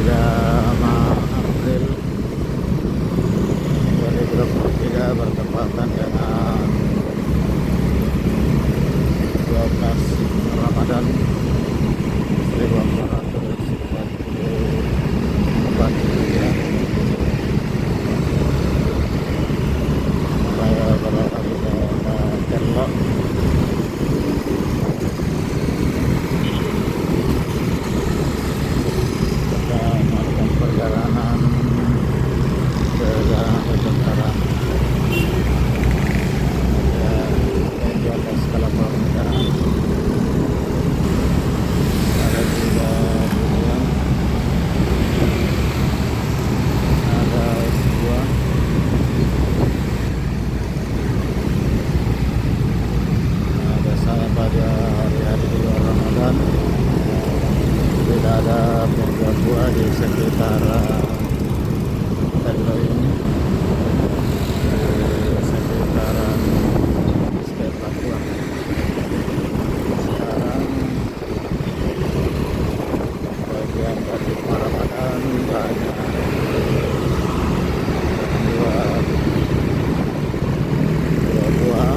April 2023 bertepatan dengan 12 Ramadan 1444 Hijriah. Saya berada di daerah Kerlok. Kita melakukan perjalanan ke daerah utara. Di atas Kelapa Muda ada juga Budian, ada S2, ada saya pada hari-hari di luar Ramadan. Tidak ada penggangguan di sekitar Telo ini, di sekitaran State Papua. Sekarang bagian dari Ramadan banyak buah dan buah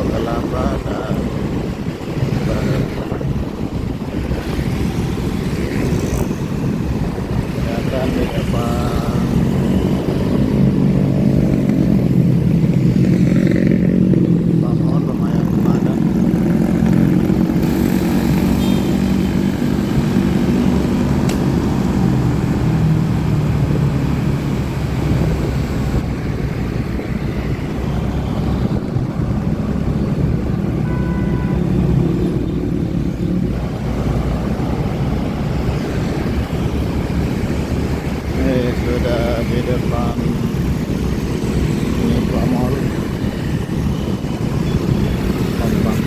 kelapa dan kelihatan di depan pohon lumayan padat. Sudah di depan Nipah Mall Kompang.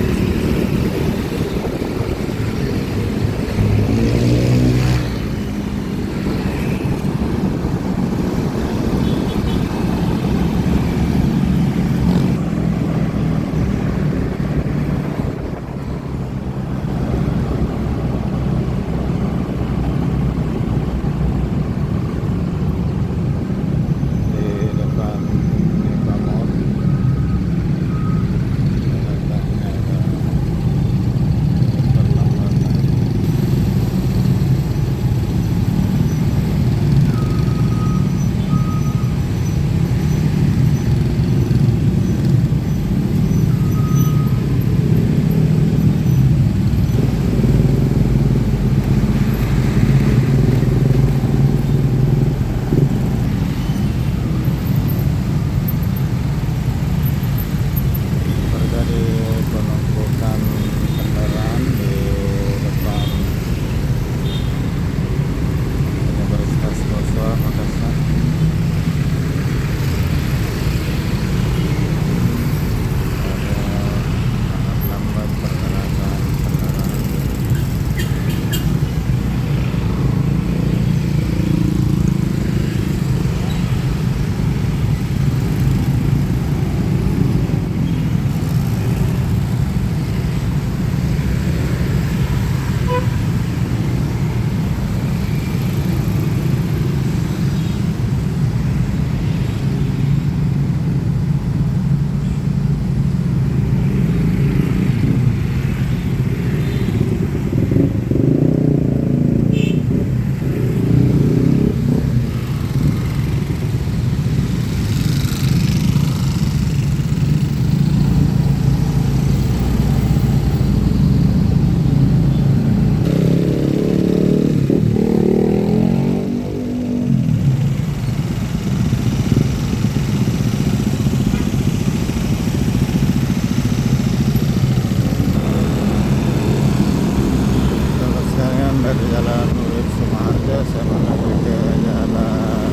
Jalan Urip Sumaharjo, saya menuju ke Jalan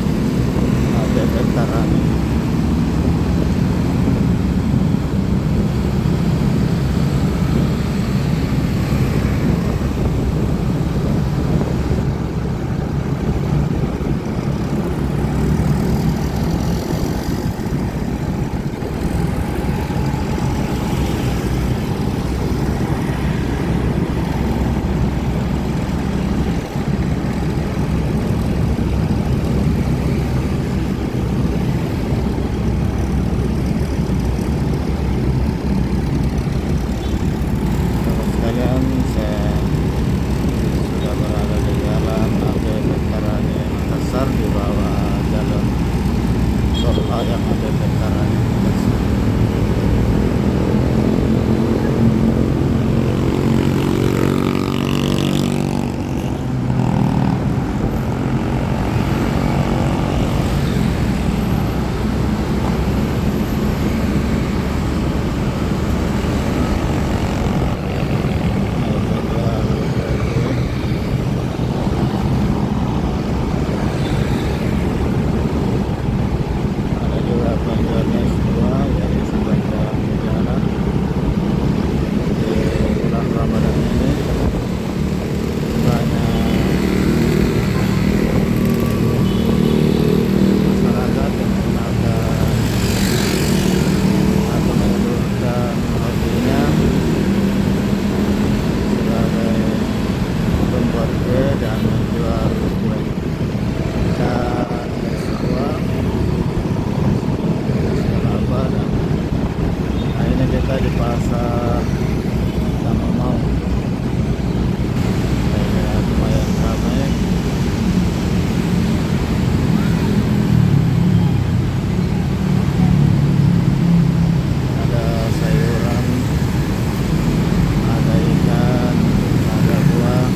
ATP Tarani. Di bawah jalan tol yang ada di Tarani. Dan menjual kue dan buah kelapa, dan nah ini kita di pasar Taman Mau. Kayaknya lumayan ramai. Ada sayuran, ada ikan, ada buah.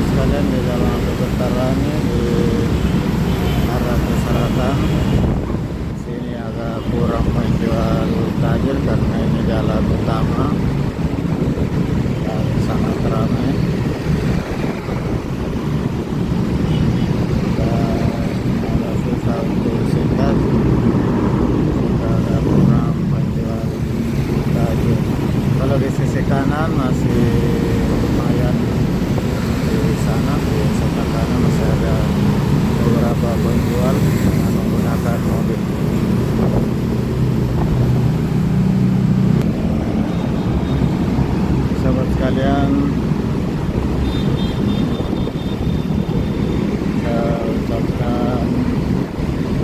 Sekalian di Jalan Tarani di arah ke selatan. Sini agak kurang menjual takjil karena ini jalan utama dan sangat ramai. Dan agak susah untuk singkat, kita agak kurang menjual takjil. Kalau di sisi kanan masih lumayan. Di sana di sebelah kanan masih ada beberapa penjual yang menggunakan mobil. Sahabat sekalian, saya ucapkan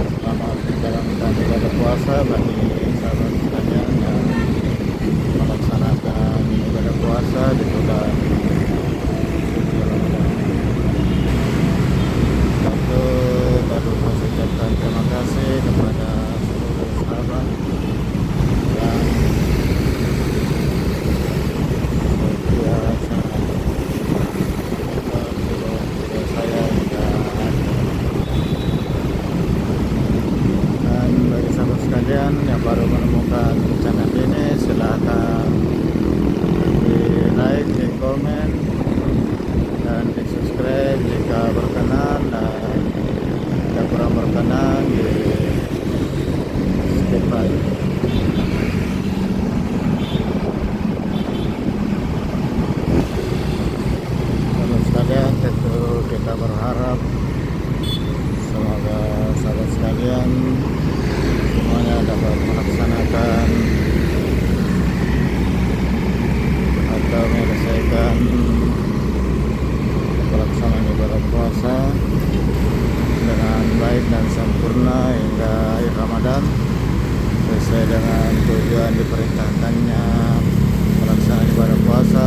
selamat menjalankan ibadah puasa bagi sahabat sekalian yang melaksanakan ibadah puasa di bulan baru mengucapkan terima kasih kepada seluruh sahabat yang setia video saya hingga akhir. Dan bagi sahabat sekalian yang baru menemukan channel ini, silahkan di like, di komen, dan di subscribe jika berkenan, dan jika kurang berkenan di skip aja. Sahabat sekalian, tentu kita berharap semoga sahabat sekalian semuanya dapat melaksanakan atau menyelesaikan pelaksanaan ibadah puasa dengan baik dan sempurna hingga akhir Ramadan, sesuai dengan tujuan diperintahkannya pelaksanaan ibadah puasa